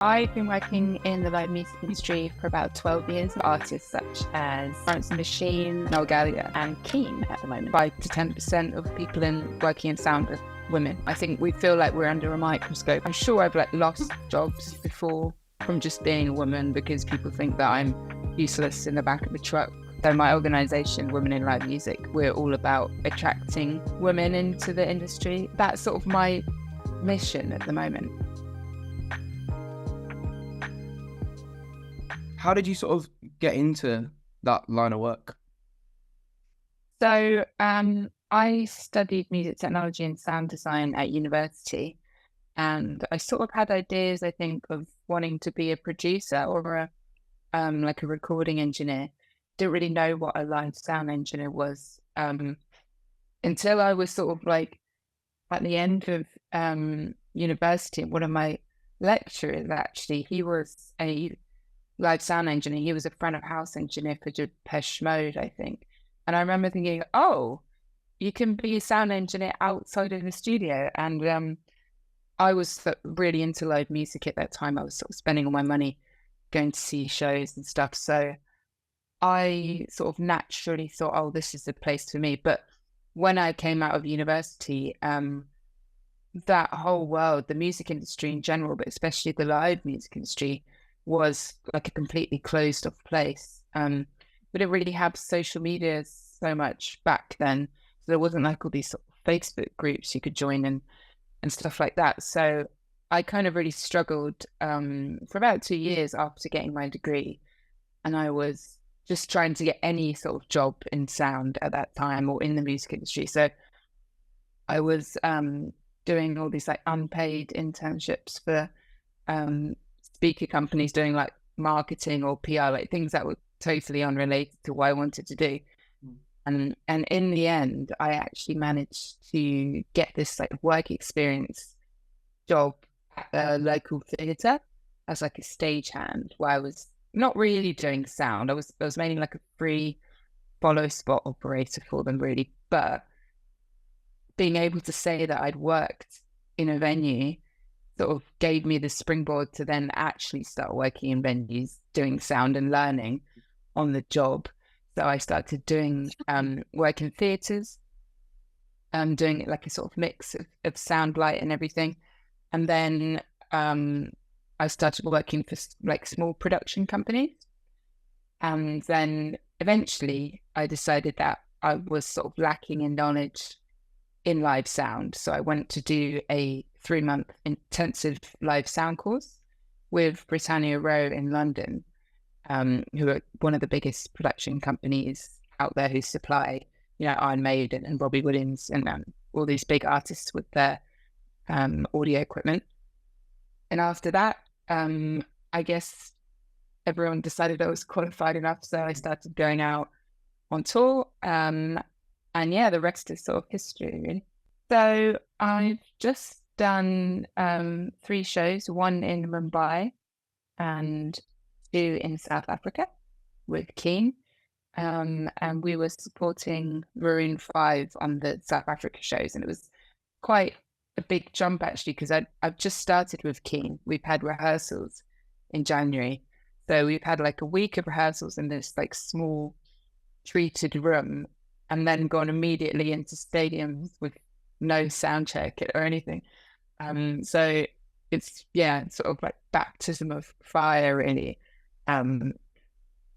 I've been working in the live music industry for about 12 years with artists such as Florence and the Machine, Noel Gallagher, and Keen at the moment. 5 to 10% of people working in sound are women. I think we feel like we're under a microscope. I'm sure I've lost jobs before from just being a woman because people think that I'm useless in the back of a truck. So my organisation, Women in Live Music, we're all about attracting women into the industry. That's sort of my mission at the moment. How did you sort of get into that line of work? So I studied music technology and sound design at university, and I sort of had ideas, I think, of wanting to be a producer or a recording engineer. Didn't really know what a live sound engineer was until I was sort of at the end of university. One of my lecturers, actually, he was a live sound engineer. He was a front of house engineer for Depeche Mode, I think. And I remember thinking, oh, you can be a sound engineer outside of the studio. And I was really into live music at that time. I was sort of spending all my money going to see shows and stuff. So I sort of naturally thought, oh, this is the place for me. But when I came out of university, that whole world, the music industry in general, but especially the live music industry, was like a completely closed off place. We didn't really have social media so much back then. So there wasn't like all these sort of Facebook groups you could join and stuff like that. So I kind of really struggled for about 2 years after getting my degree. And I was just trying to get any sort of job in sound at that time or in the music industry. So I was doing all these like unpaid internships for speaker companies, doing like marketing or PR, like things that were totally unrelated to what I wanted to do. And in the end, I actually managed to get this like work experience job at a local theatre as like a stagehand, where I was not really doing sound. I was mainly like a free follow spot operator for them, really. But being able to say that I'd worked in a venue sort of gave me the springboard to then actually start working in venues, doing sound and learning on the job. So I started doing work in theatres, doing it like a sort of mix of sound, light and everything. And then I started working for like small production companies. And then eventually I decided that I was sort of lacking in knowledge in live sound. So I went to do a 3-month intensive live sound course with Britannia Row in London, who are one of the biggest production companies out there who supply, Iron Maiden and Robbie Williams and all these big artists with their audio equipment. And after that, I guess everyone decided I was qualified enough. So I started going out on tour. And yeah, the rest is sort of history, really. So I've just done 3 shows, 1 in Mumbai and 2 in South Africa with Keen. And we were supporting Maroon 5 on the South Africa shows. And it was quite a big jump, actually, because I've just started with Keen. We've had rehearsals in January. So we've had like a week of rehearsals in this like small treated room, and then gone immediately into stadiums with no sound check or anything. So it's sort of like baptism of fire, really.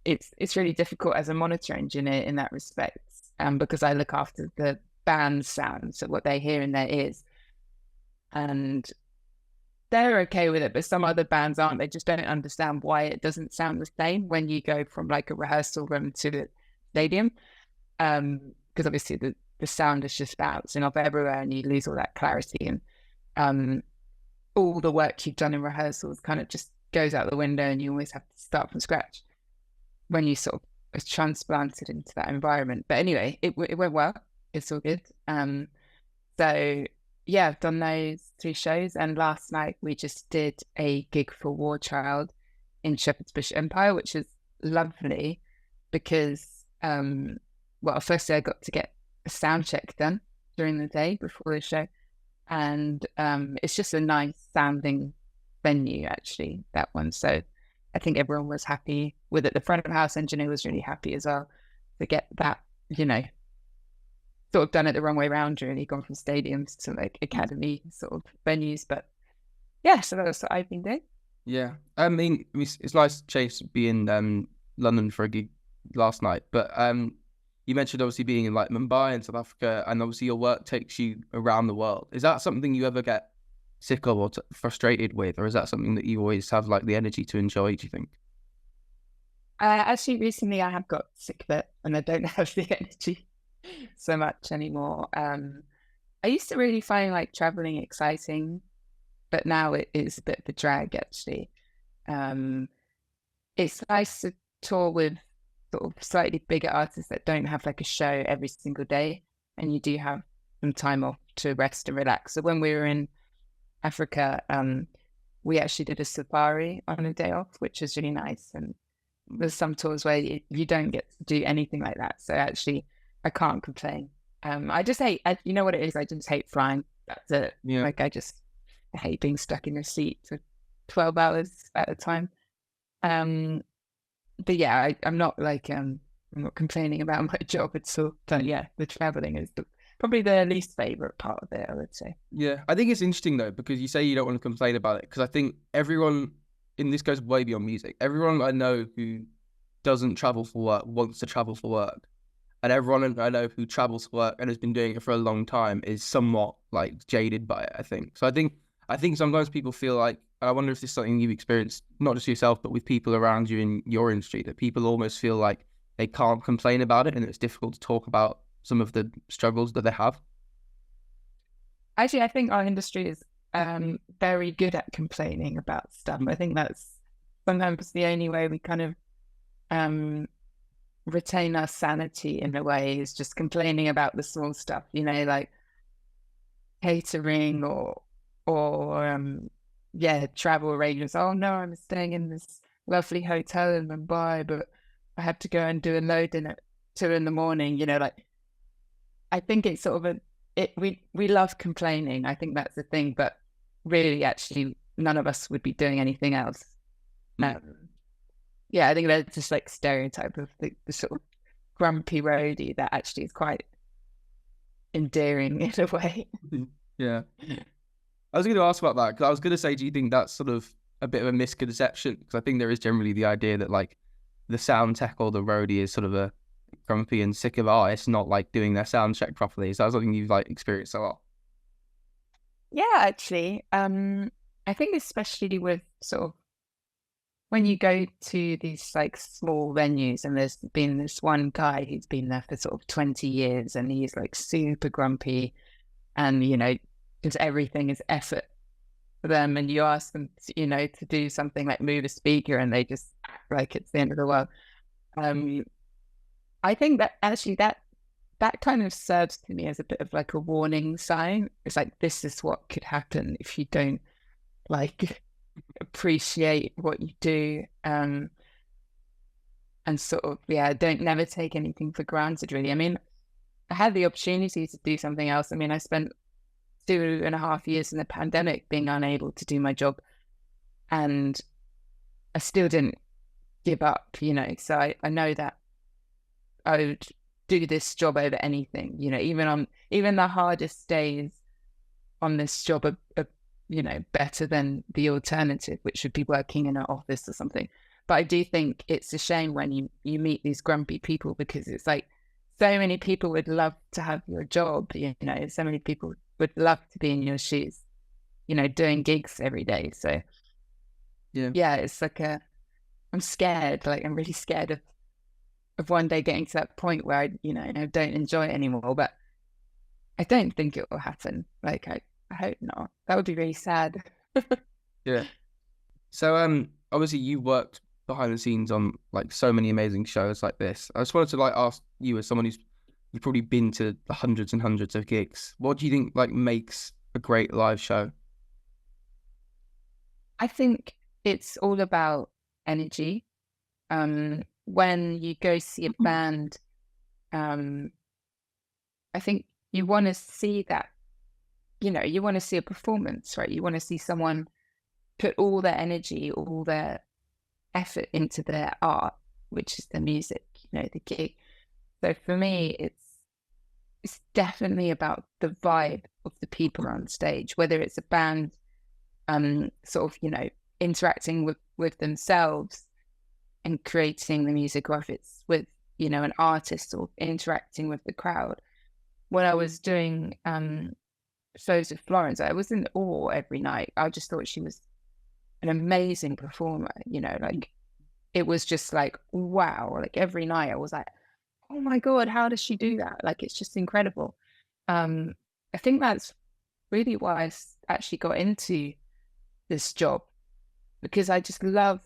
It's really difficult as a monitor engineer in that respect, because I look after the band's sound, so what they hear in their ears. And they're okay with it, but some other bands aren't. They just don't understand why it doesn't sound the same when you go from like a rehearsal room to the stadium. Because obviously the sound is just bouncing off everywhere and you lose all that clarity, and all the work you've done in rehearsals kind of just goes out the window, and you always have to start from scratch when you sort of are transplanted into that environment. But anyway, it went well. It's all good. So yeah, I've done those 3 shows, and last night we just did a gig for War Child in Shepherd's Bush Empire, which is lovely because well, firstly, I got to get a sound check done during the day before the show. And it's just a nice sounding venue, actually, that one. So I think everyone was happy with it. The front of house engineer was really happy as well to get that, sort of done it the wrong way around, really, gone from stadiums to like academy sort of venues. But yeah, so that's what I've been doing. Yeah. I mean, it's nice, Chase, to be in London for a gig last night, but you mentioned obviously being in like Mumbai and South Africa, and obviously your work takes you around the world. Is that something you ever get sick of or frustrated with, or is that something that you always have like the energy to enjoy, do you think? Actually, recently I have got sick of it and I don't have the energy so much anymore. I used to really find like traveling exciting, but now it is a bit of a drag, actually. Um, it's nice to tour with sort of slightly bigger artists that don't have like a show every single day, and you do have some time off to rest and relax. So when we were in Africa, we actually did a safari on a day off, which was really nice. And there's some tours where you don't get to do anything like that. So actually, I can't complain. I just hate, you know what it is? I just hate flying. That's it. Yeah. Like I hate being stuck in a seat for 12 hours at a time. But yeah, I'm not like I'm not complaining about my job at all. But yeah, the traveling is probably the least favorite part of it, I would say. Yeah, I think it's interesting though, because you say you don't want to complain about it, because I think everyone, and this goes way beyond music, everyone I know who doesn't travel for work wants to travel for work. And everyone I know who travels for work and has been doing it for a long time is somewhat like jaded by it, I think. So I think sometimes people feel like, and I wonder if this is something you've experienced, not just yourself, but with people around you in your industry, that people almost feel like they can't complain about it and it's difficult to talk about some of the struggles that they have. Actually, I think our industry is very good at complaining about stuff. I think that's sometimes the only way we kind of um, retain our sanity in a way is just complaining about the small stuff, like catering or yeah, travel arrangements. Oh no, I'm staying in this lovely hotel in Mumbai, but I have to go and do a load in at 2 in the morning. Like I think it's sort of we love complaining. I think that's the thing, but really, actually, none of us would be doing anything else. Yeah, I think that's just like stereotype of the sort of grumpy roadie that actually is quite endearing in a way. Yeah. I was going to ask about that because I was going to say, do you think that's sort of a bit of a misconception? Because I think there is generally the idea that like the sound tech or the roadie is sort of a grumpy and sick of artist, not like doing their sound check properly. So that's something you've like experienced a lot. Yeah, actually, I think especially with sort of when you go to these like small venues and there's been this one guy who's been there for sort of 20 years and he's like super grumpy and, just everything is effort for them. And you ask them, to do something like move a speaker and they just act like it's the end of the world. I think that actually that kind of serves to me as a bit of like a warning sign. It's like, this is what could happen if you don't like appreciate what you do. And sort of, yeah, don't never take anything for granted, really. I mean, I had the opportunity to do something else. I mean, I spent 2.5 years in the pandemic being unable to do my job, and I still didn't give up, So I know that I would do this job over anything, even the hardest days on this job are better than the alternative, which would be working in an office or something. But I do think it's a shame when you meet these grumpy people, because it's like so many people would love to have your job, so many people would love to be in your shoes, doing gigs every day. So yeah, it's like I'm scared, like I'm really scared of one day getting to that point where I don't enjoy it anymore. But I don't think it will happen. Like I hope not. That would be really sad. Yeah. So obviously you worked behind the scenes on like so many amazing shows like this. I just wanted to like ask you, as someone who's you've probably been to the hundreds and hundreds of gigs, what do you think like makes a great live show? I think it's all about energy. When you go see a band, I think you want to see that, you want to see a performance, right? You want to see someone put all their energy, all their effort into their art, which is the music, the gig. So for me, it's definitely about the vibe of the people on stage, whether it's a band sort of, interacting with themselves and creating the music, or if it's with, an artist or interacting with the crowd. When I was doing shows with Florence, I was in awe every night. I just thought she was an amazing performer, like it was just like, wow, like every night I was like, oh my God, how does she do that? Like, it's just incredible. I think that's really why actually got into this job, because I just love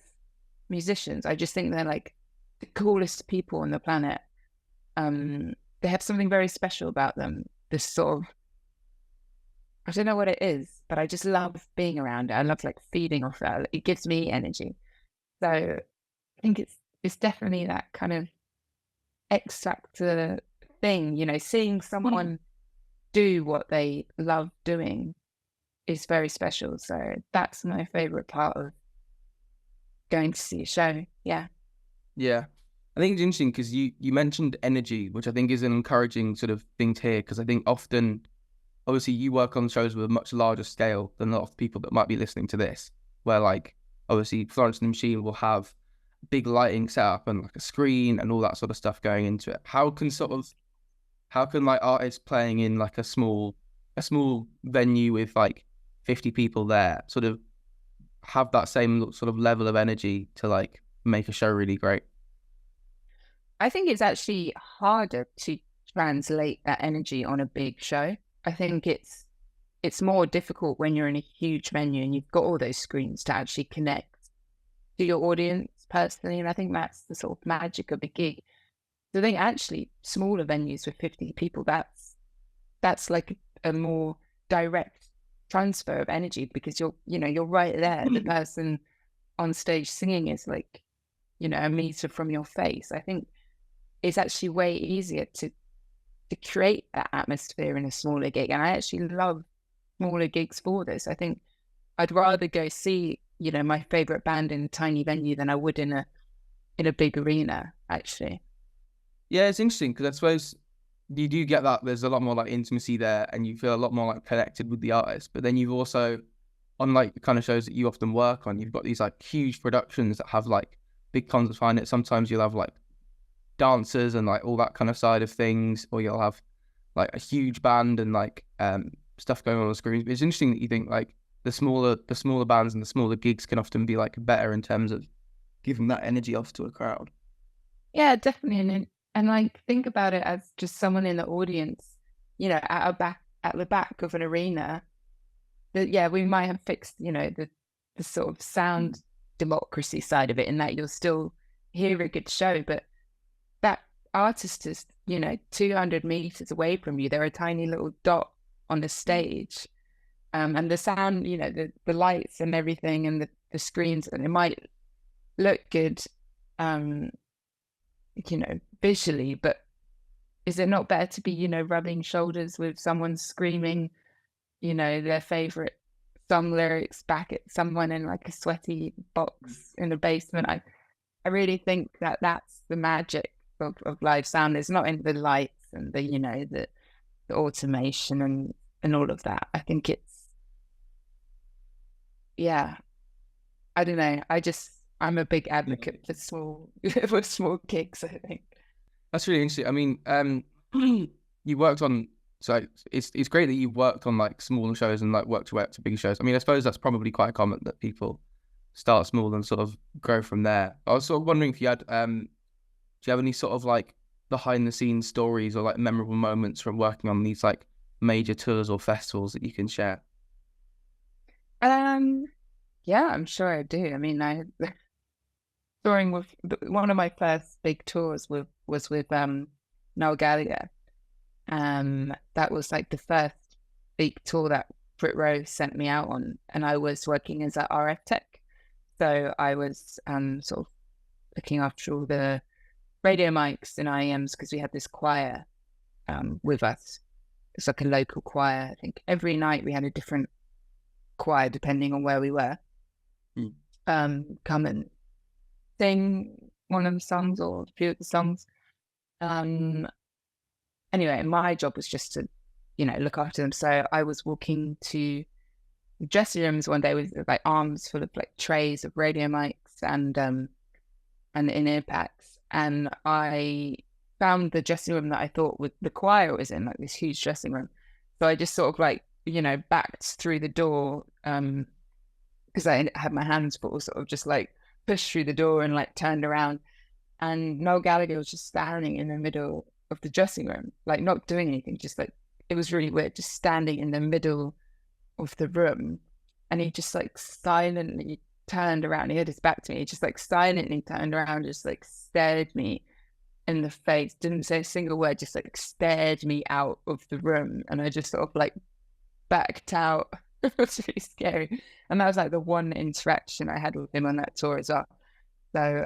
musicians. I just think they're like the coolest people on the planet. They have something very special about them. This sort of, I don't know what it is, but I just love being around it. I love like feeding off that. It gives me energy. So I think it's definitely that kind of X factor thing, seeing someone do what they love doing is very special. So that's my favorite part of going to see a show. Yeah. Yeah. I think it's interesting because you mentioned energy, which I think is an encouraging sort of thing to hear, because I think often, obviously, you work on shows with a much larger scale than a lot of people that might be listening to this, where like, obviously, Florence and the Machine will have big lighting setup and like a screen and all that sort of stuff going into it. How can like artists playing in like a small venue with like 50 people there sort of have that same sort of level of energy to like make a show really great? I think it's actually harder to translate that energy on a big show. I think it's more difficult when you're in a huge venue and you've got all those screens to actually connect to your audience personally. And I think that's the sort of magic of a gig. So I think actually smaller venues with 50 people, that's like a more direct transfer of energy, because you're right there. The person on stage singing is like, a meter from your face. I think it's actually way easier to create that atmosphere in a smaller gig. And I actually love smaller gigs for this. I think I'd rather go see, my favorite band in a tiny venue than I would in a big arena, actually. Yeah, it's interesting because I suppose you do get that there's a lot more like intimacy there and you feel a lot more like connected with the artist. But then you've also, on like the kind of shows that you often work on, you've got these like huge productions that have like big concerts behind it. Sometimes you'll have like dancers and like all that kind of side of things, or you'll have like a huge band and like stuff going on the screens. But it's interesting that you think like the smaller bands and the smaller gigs can often be like better in terms of giving that energy off to a crowd. Yeah, definitely. And like think about it as just someone in the audience, at the back of an arena. That, yeah, we might have fixed, the sort of sound democracy side of it, in that you'll still hear a good show, but that artist is, 200 meters away from you. They're a tiny little dot on the stage. And the sound, the lights and everything, and the screens, and it might look good, visually, but is it not better to be, rubbing shoulders with someone screaming, their favorite song lyrics back at someone in like a sweaty box in the basement? I really think that that's the magic of live sound. It's not in the lights and the automation and all of that. I think yeah, I don't know. I'm a big advocate for small gigs, I think. That's really interesting. I mean, you worked on, so it's great that you've worked on like smaller shows and like worked your way up to bigger shows. I mean, I suppose that's probably quite common that people start small and sort of grow from there. I was sort of wondering if you had, do you have any sort of like behind the scenes stories or like memorable moments from working on these like major tours or festivals that you can share? Yeah, I'm sure I do. I mean, touring with one of my first big tours was with Noel Gallagher. That was like the first big tour that Brit Rose sent me out on, and I was working as a RF tech. So I was sort of looking after all the radio mics and IEMs, because we had this choir with us. It's like a local choir. I think every night we had a different choir depending on where we were. come and sing one of the songs or a few of the songs. Anyway, my job was just to, look after them. So I was walking to the dressing rooms one day with like arms full of like trays of radio mics and in-ear packs, and I found the dressing room that I thought the choir was in, like this huge dressing room. So I just sort of like, backed through the door because I had my hands full, sort of just like pushed through the door and like turned around, and Noel Gallagher was just standing in the middle of the dressing room, like not doing anything, just like, it was really weird, just standing in the middle of the room. And he just like silently turned around. He had his back to me. He just like silently turned around, just like stared me in the face, didn't say a single word, just like stared me out of the room. And I just sort of like backed out. It was really scary. And that was like the one interaction I had with him on that tour as well. So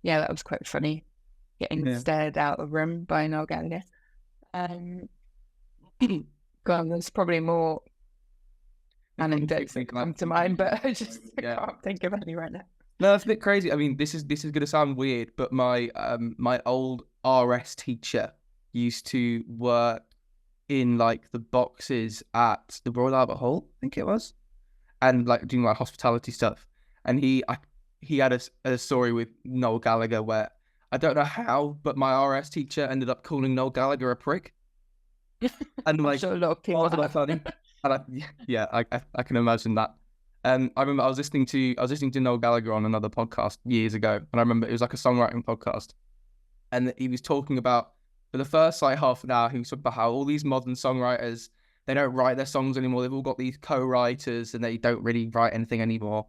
yeah, that was quite funny, getting stared out of the room by Noel Gallagher. God, there's probably more anecdotes that come to mind, but I just can't think of any right now. No, that's a bit crazy. I mean, this is gonna sound weird, but my my old RS teacher used to work in like the boxes at the Royal Albert Hall, I think it was, and like doing like hospitality stuff. And he had a story with Noel Gallagher where I don't know how, but my RS teacher ended up calling Noel Gallagher a prick. And like, sure a lot of people that funny. And I can imagine that. I remember I was listening to Noel Gallagher on another podcast years ago, and I remember it was like a songwriting podcast, and he was talking about, for the first like half an hour, he was talking about how all these modern songwriters, they don't write their songs anymore. They've all got these co-writers, and they don't really write anything anymore.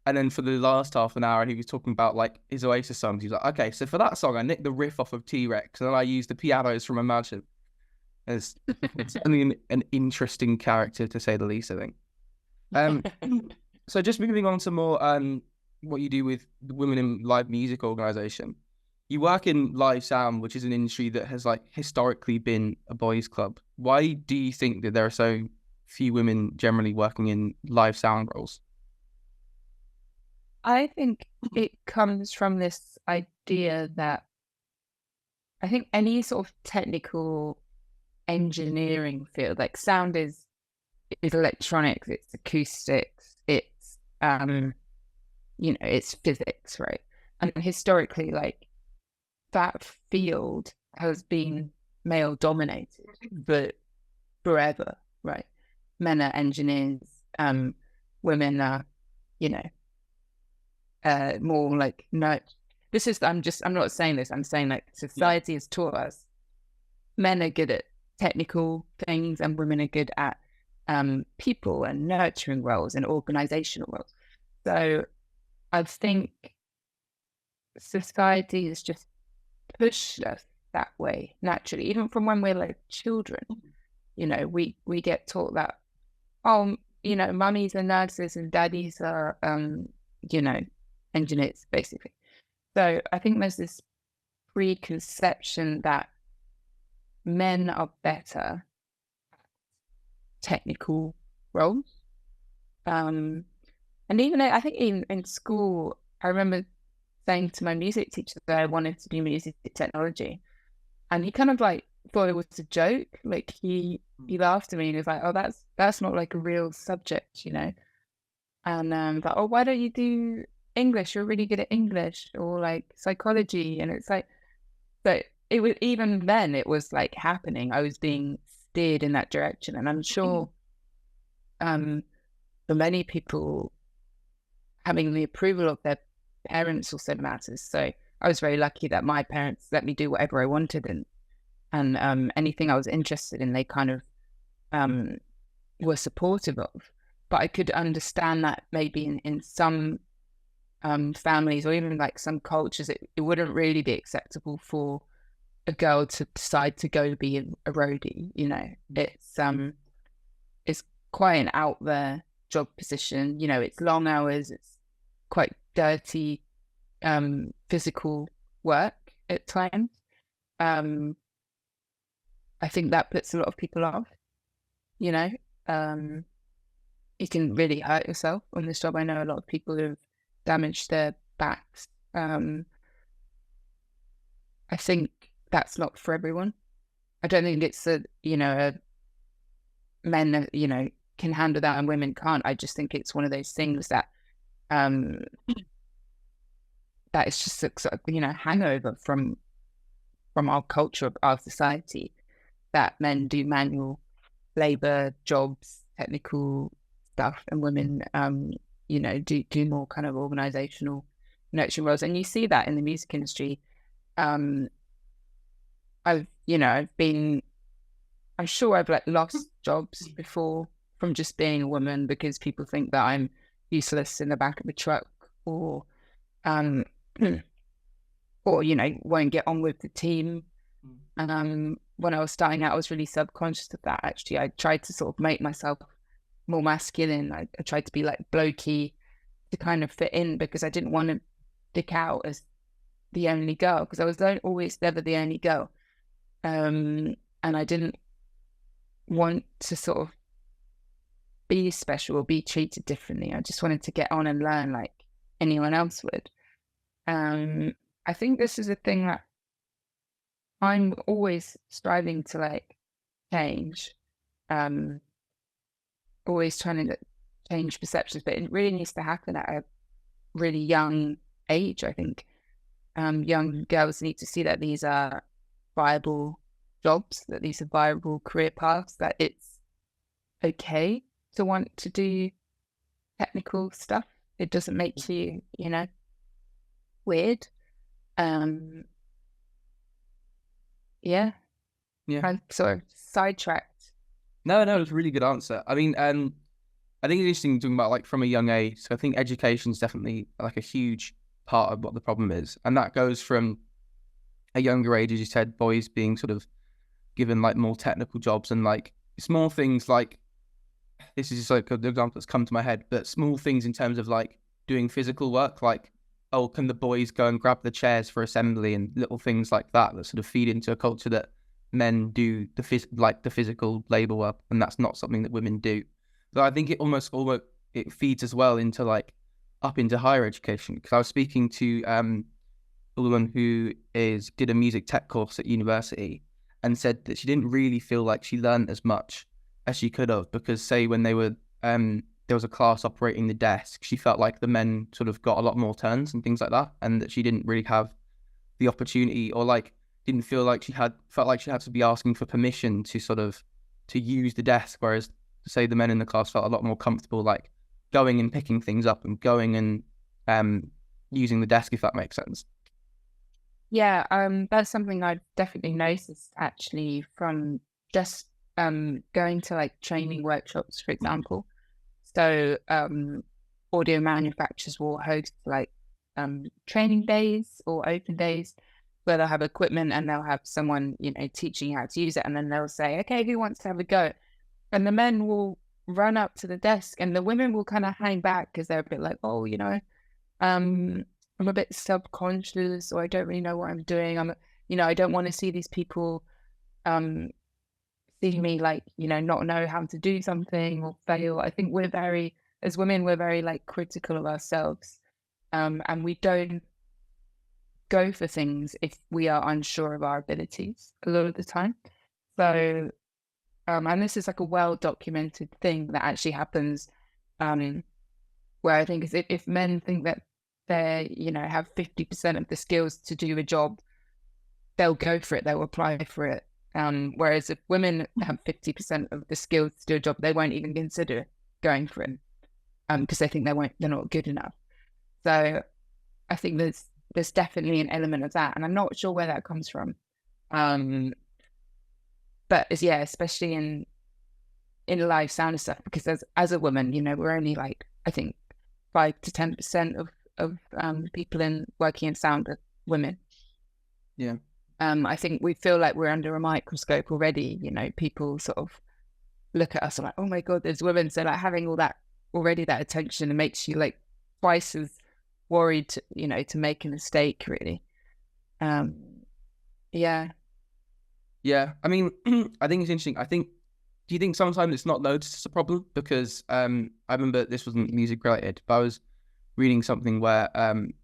And then for the last half an hour, he was talking about like his Oasis songs. He was like, okay, so for that song, I nicked the riff off of T-Rex, and then I used the pianos from Imagine. It's certainly an interesting character, to say the least, I think. So just moving on to more what you do with the Women in Live Music organization. You work in live sound, which is an industry that has like historically been a boys' club. Why do you think that there are so few women generally working in live sound roles? I think it comes from this idea that I think any sort of technical engineering field, like sound is electronics, it's acoustics, it's it's physics, right? And historically, like, that field has been male dominated, but forever, right? Men are engineers, women are, more like, no, I'm not saying this, I'm saying like society has taught us men are good at technical things and women are good at people and nurturing roles and organizational roles. So I think society has just pushed us that way naturally, even from when we're like children. We get taught that, mummies are nurses and daddies are engineers, basically. So I think there's this preconception that men are better at technical roles. And even I think even in school, I remember saying to my music teacher that I wanted to do music technology, and he kind of like thought it was a joke. Like he laughed at me and he was like, "Oh, that's not like a real subject, And like, "Oh, why don't you do English? You're really good at English, or like psychology." And it's like, but it was, even then it was like happening. I was being steered in that direction, and I'm sure for many people, having the approval of their parents also matters. So I was very lucky that my parents let me do whatever I wanted, and anything I was interested in, they kind of were supportive of. But I could understand that maybe in some families, or even like some cultures, it wouldn't really be acceptable for a girl to decide to go be a roadie. It's quite an out there job position. It's long hours, it's quite dirty physical work at times. I think that puts a lot of people off. you can really hurt yourself on this job. I know a lot of people who've damaged their backs. I think that's not for everyone. I don't think it's men, can handle that and women can't. I just think it's one of those things that um, that is just a sort of, hangover from our culture, of our society, that men do manual labor jobs, technical stuff, and women, do more kind of organizational nurturing roles. And you see that in the music industry. I'm sure I've like lost jobs before from just being a woman because people think that I'm useless in the back of a truck, or um or won't get on with the team. And when I was starting out, I was really subconscious of that. Actually, I tried to sort of make myself more masculine. I tried to be like blokey to kind of fit in because I didn't want to stick out as the only girl, because I was always never the only girl. And I didn't want to sort of be special or be treated differently. I just wanted to get on and learn like anyone else would. I think this is a thing that I'm always striving to like change. Always trying to change perceptions, but it really needs to happen at a really young age. I think young girls need to see that these are viable jobs, that these are viable career paths, that it's okay to want to do technical stuff. It doesn't make you, weird. Yeah. I'm sort of sidetracked. No, it's a really good answer. I mean, I think it's interesting talking about like from a young age. So I think education is definitely like a huge part of what the problem is, and that goes from a younger age, as you said, boys being sort of given like more technical jobs and like small things like, this is just like an example that's come to my head, but small things in terms of like doing physical work, like, oh, can the boys go and grab the chairs for assembly, and little things like that sort of feed into a culture that men do the physical labor work, and that's not something that women do. So I think it almost it feeds as well into like up into higher education, because I was speaking to a woman who did a music tech course at university and said that she didn't really feel like she learned as much as she could have, because say when they were there was a class operating the desk, she felt like the men sort of got a lot more turns and things like that, and that she didn't really have the opportunity, or like didn't feel like felt like she had to be asking for permission to sort of to use the desk, whereas say the men in the class felt a lot more comfortable like going and picking things up and going and using the desk, if that makes sense. Yeah, that's something I've definitely noticed actually from just going to like training workshops, for example. So audio manufacturers will host like training days or open days where they'll have equipment and they'll have someone, teaching you how to use it. And then they'll say, okay, who wants to have a go? And the men will run up to the desk and the women will kind of hang back because they're a bit like, oh, I'm a bit subconscious, or I don't really know what I'm doing. I don't want to see these people see me like, not know how to do something or fail. I think as women, we're very like critical of ourselves. And we don't go for things if we are unsure of our abilities a lot of the time. So, and this is like a well-documented thing that actually happens, where I think is if men think that they, have 50% of the skills to do a job, they'll go for it, they'll apply for it. Whereas if women have 50% of the skills to do a job, they won't even consider going for it, because they think they're not good enough. So I think there's definitely an element of that, and I'm not sure where that comes from. But especially in live sound and stuff, because as a woman, we're only like, I think 5 to 10% of people working in sound are women. Yeah. I think we feel like we're under a microscope already. People sort of look at us and like, oh my God, there's women. So like having all that attention, it makes you like twice as worried, to make a mistake, really. Yeah. Yeah. I mean, I think it's interesting. I think do you think sometimes it's not noticed as a problem? Because I remember this wasn't music related, but I was reading something where and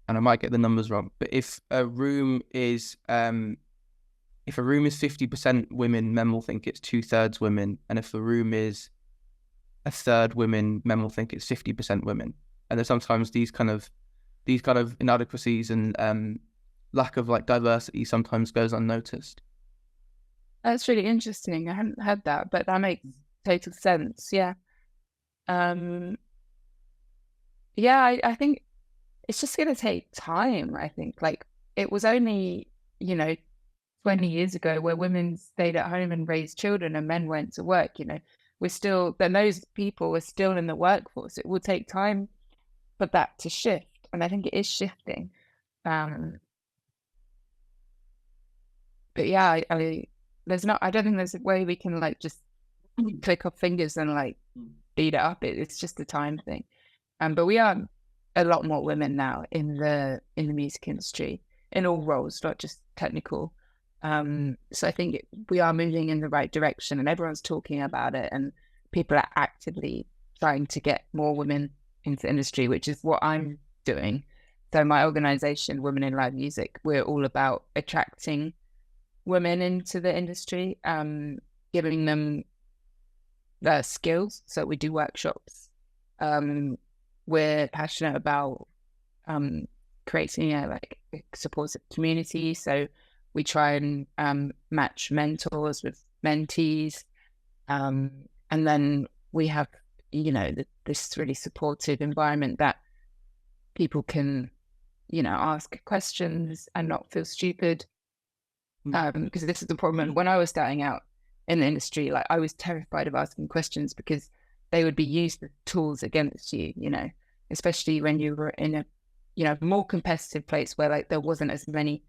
I might get the numbers wrong, but if a room is 50% women, men will think it's 2/3 women, and if the room is a third women, men will think it's 50% women. And there's sometimes these kind of inadequacies and lack of like diversity sometimes goes unnoticed. That's really interesting. I hadn't heard that, but that makes total sense. Yeah. Yeah, I think it's just going to take time. I think like it was only, 20 years ago where women stayed at home and raised children and men went to work, then those people are still in the workforce. It will take time for that to shift. And I think it is shifting. But yeah, I don't think there's a way we can like just click our fingers and like beat it up. It's just a time thing. But we are a lot more women now in the music industry, in all roles, not just technical. So I think we are moving in the right direction, and everyone's talking about it, and people are actively trying to get more women into the industry, which is what I'm doing. So my organization, Women in Live Music, we're all about attracting women into the industry, giving them the skills. So we do workshops. We're passionate about creating a supportive community. So we try and match mentors with mentees. And then we have, this really supportive environment that people can, ask questions and not feel stupid. Because this is the problem. When I was starting out in the industry, like I was terrified of asking questions because they would be used as tools against you, especially when you were in a, more competitive place where like there wasn't as many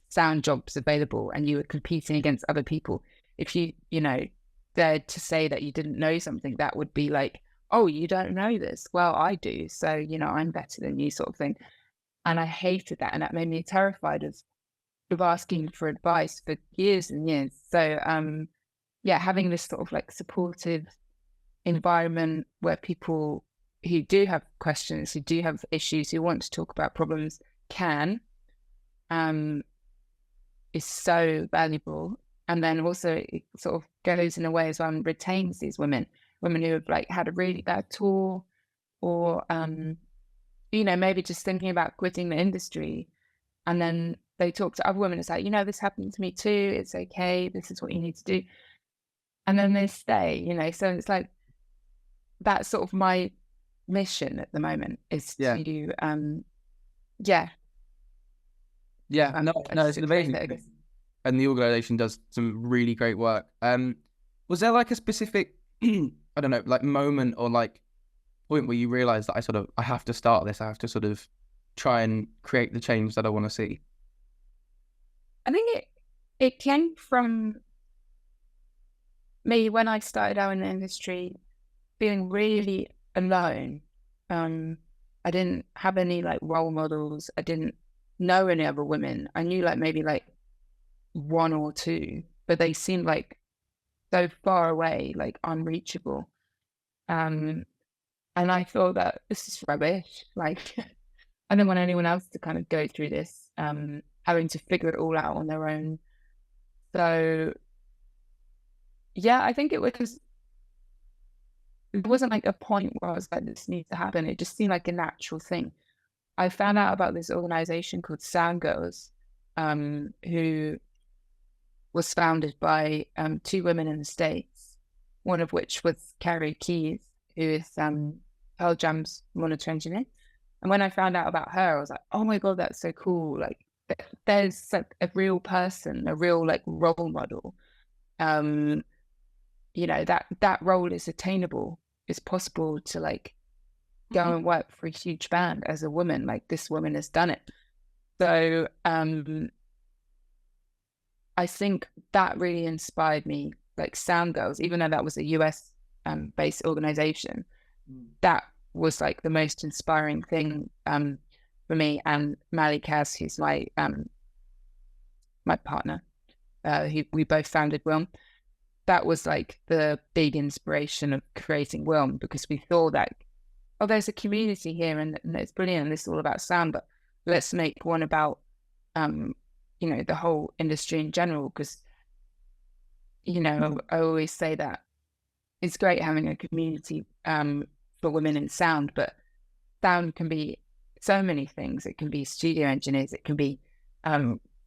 sound jobs available and you were competing against other people. If you, dared to say that you didn't know something, that would be like, oh, you don't know this. Well, I do. So, I'm better than you, sort of thing. And I hated that. And that made me terrified of asking for advice for years and years. So, having this sort of like supportive environment where people who do have questions, who do have issues, who want to talk about problems can, is so valuable. And then also it sort of goes in a way as well and retains these women who have like had a really bad tour or, maybe just thinking about quitting the industry. And then they talk to other women. It's like, this happened to me too. It's okay. This is what you need to do. And then they stay, so it's like, that's sort of my mission at the moment is to, no, it's amazing. And the organization does some really great work. Was there like a specific, I don't know, like moment or like point where you realized that I have to start this, I have to sort of try and create the change that I want to see? I think it came from me when I started out in the industry, feeling really alone. I didn't have any like role models. I didn't know any other women. I knew like maybe like one or two, but they seemed like so far away, like unreachable. And I thought that this is rubbish. Like I don't want anyone else to kind of go through this, having to figure it all out on their own. So yeah, I think it wasn't like a point where I was like, this needs to happen. It just seemed like a natural thing. I found out about this organization called Sound Girls, who was founded by two women in the States, one of which was Carrie Keys, who is Pearl Jam's monitor engineer. And when I found out about her, I was like, oh my God, that's so cool. Like there's like a real person, a real like role model. That role is attainable. It's possible to like go and work for a huge band as a woman. Like this woman has done it. So I think that really inspired me. Like Sound Girls, even though that was a US based organization, that was like the most inspiring thing for me. And Mally Kaz, who's my partner, we both founded Wilm. that was like the big inspiration of creating Wilm, because we thought that, oh, there's a community here and it's brilliant and this is all about sound, but let's make one about, the whole industry in general. Because, I always say that it's great having a community for women in sound, but sound can be so many things. It can be studio engineers, it can be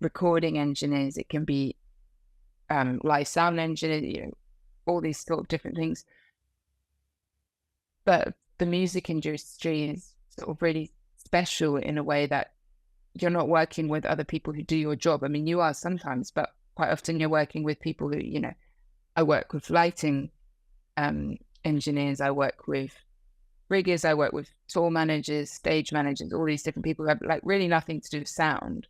recording engineers, it can be live sound engineers, all these sort of different things. But the music industry is sort of really special in a way that you're not working with other people who do your job. I mean, you are sometimes, but quite often you're working with people who, I work with lighting engineers, I work with riggers, I work with tour managers, stage managers, all these different people who have like really nothing to do with sound,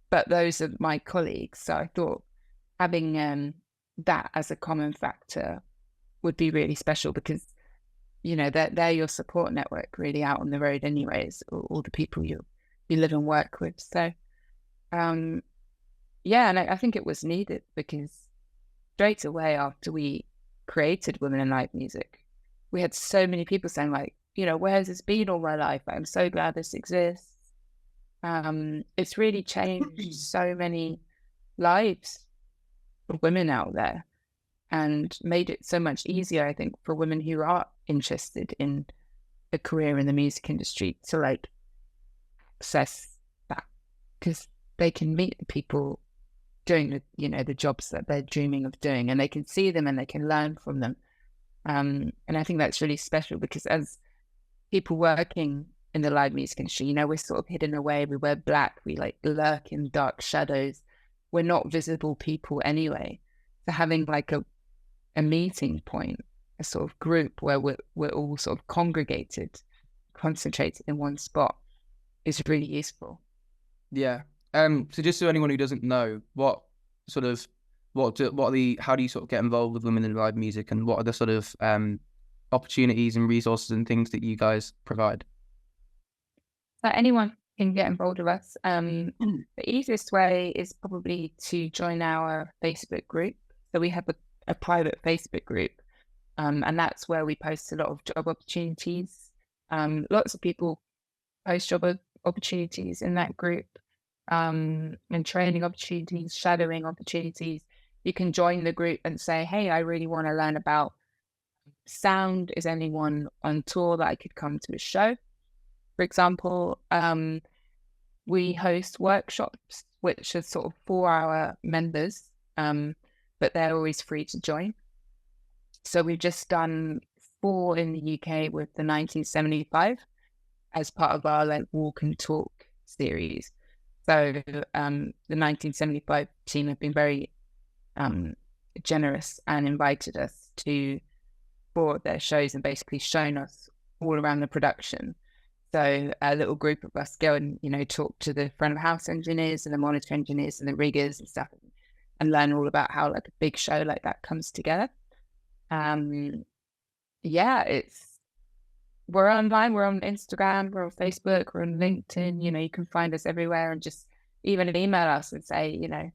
but those are my colleagues. So I thought having that as a common factor would be really special, because they're your support network really out on the road anyways, all the people you live and work with. So and I think it was needed, because straight away after we created Women in Live Music, we had so many people saying like, where's this been all my life? I'm so glad this exists. It's really changed so many lives of women out there, and made it so much easier, I think, for women who are interested in a career in the music industry to like access that, because they can meet the people doing the jobs that they're dreaming of doing, and they can see them and they can learn from them. And I think that's really special, because as people working in the live music industry, we're sort of hidden away. We wear black. We like lurk in dark shadows. We're not visible people anyway. So having like a meeting point, a sort of group where we're all sort of congregated, concentrated in one spot, is really useful. Yeah. So just so anyone who doesn't know, how do you sort of get involved with Women in Live Music, and what are the sort of opportunities and resources and things that you guys provide? So anyone can get involved with us. The easiest way is probably to join our Facebook group. So we have a private Facebook group, and that's where we post a lot of job opportunities. Lots of people post job opportunities in that group, and training opportunities, shadowing opportunities. You can join the group and say, hey, I really want to learn about sound. Is anyone on tour that I could come to a show? For example, we host workshops, which are sort of for our members, but they're always free to join. So we've just done 4 in the UK with the 1975 as part of our like walk and talk series. So the 1975 team have been very generous and invited us to 4 of their shows and basically shown us all around the production. So a little group of us go and, talk to the front of house engineers and the monitor engineers and the riggers and stuff, and learn all about how like a big show like that comes together. We're online, we're on Instagram, we're on Facebook, we're on LinkedIn, you can find us everywhere, and just even email us and say,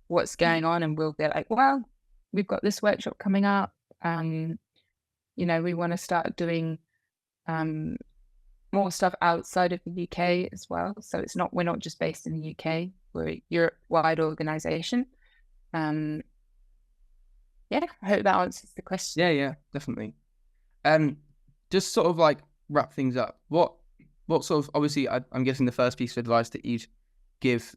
what's going on, and we'll be like, well, we've got this workshop coming up. We want to start doing more stuff outside of the UK as well. So we're not just based in the UK, we're a Europe-wide organisation. I hope that answers the question. Yeah, definitely. Just sort of like wrap things up. What sort of, obviously, I'm guessing the first piece of advice that you'd give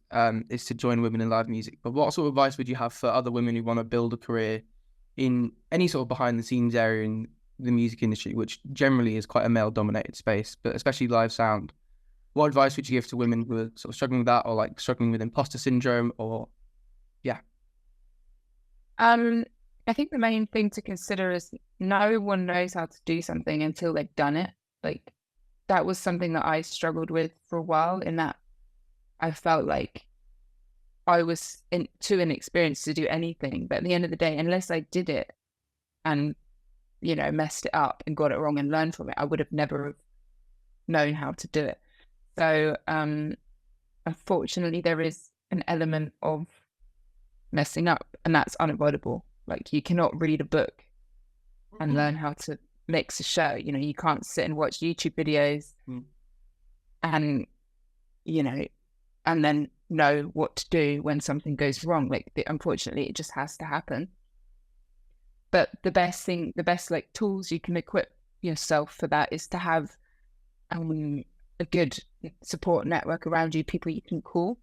is to join Women in Live Music. But what sort of advice would you have for other women who want to build a career in any sort of behind the scenes area in the music industry, which generally is quite a male dominated space, but especially live sound? What advice would you give to women who are sort of struggling with that, or like struggling with imposter syndrome, or I think the main thing to consider is no one knows how to do something until they've done it. Like, that was something that I struggled with for a while, in that I felt like I was too inexperienced to do anything. But at the end of the day, unless I did it and, messed it up and got it wrong and learned from it, I would have never known how to do it. So, unfortunately, there is an element of messing up, and that's unavoidable. Like, you cannot read a book and learn how to mix a show. You know, you can't sit and watch YouTube videos and, you know, and then know what to do when something goes wrong. Like, unfortunately, it just has to happen. But the best like tools you can equip yourself for that is to have a good support network around you, people you can call.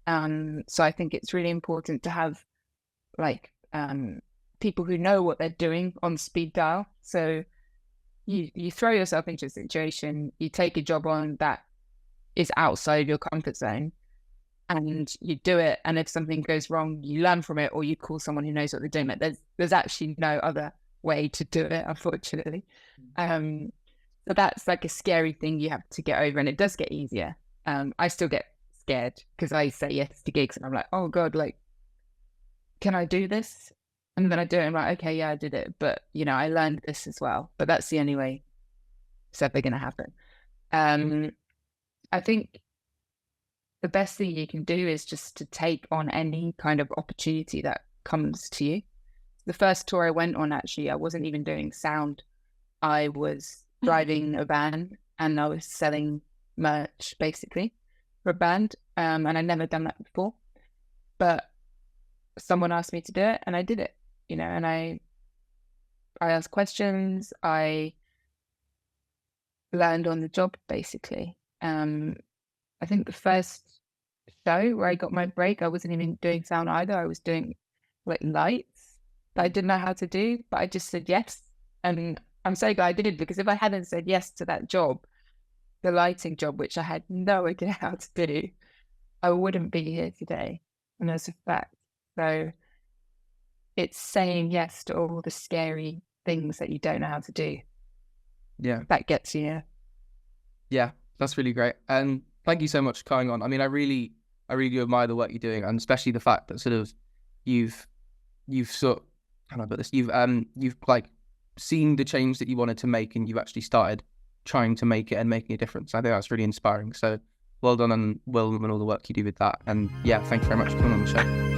So I think it's really important to have like people who know what they're doing on speed dial. So you throw yourself into a situation, you take a job on that is outside your comfort zone, and you do it. And if something goes wrong, you learn from it, or you call someone who knows what they're doing. Like, there's actually no other way to do it, unfortunately. So that's like a scary thing you have to get over, and it does get easier. I still get scared because I say yes to gigs, and I'm like, oh God, like, can I do this? And then I do it, and I'm like, okay, yeah, I did it. But, you know, I learned this as well. But that's the only way it's ever going to happen. I think the best thing you can do is just to take on any kind of opportunity that comes to you. The first tour I went on, actually, I wasn't even doing sound. I was driving a van and I was selling merch, basically, for a band. And I'd never done that before. But someone asked me to do it, and I did it, you know, and I asked questions. I learned on the job, basically. I think the first show where I got my break, I wasn't even doing sound either. I was doing like lights that I didn't know how to do, but I just said yes. And I'm so glad I did, because if I hadn't said yes to that job, the lighting job, which I had no idea how to do, I wouldn't be here today. And that's a fact. So it's saying yes to all the scary things that you don't know how to do. Yeah. That gets you. Yeah, that's really great. And thank you so much for coming on. I mean, I really do admire the work you're doing, and especially the fact that sort of you've sort of, how do I put this? You've like seen the change that you wanted to make, and you've actually started trying to make it and making a difference. I think that's really inspiring. So well done, and well done on all the work you do with that. And yeah, thank you very much for coming on the show.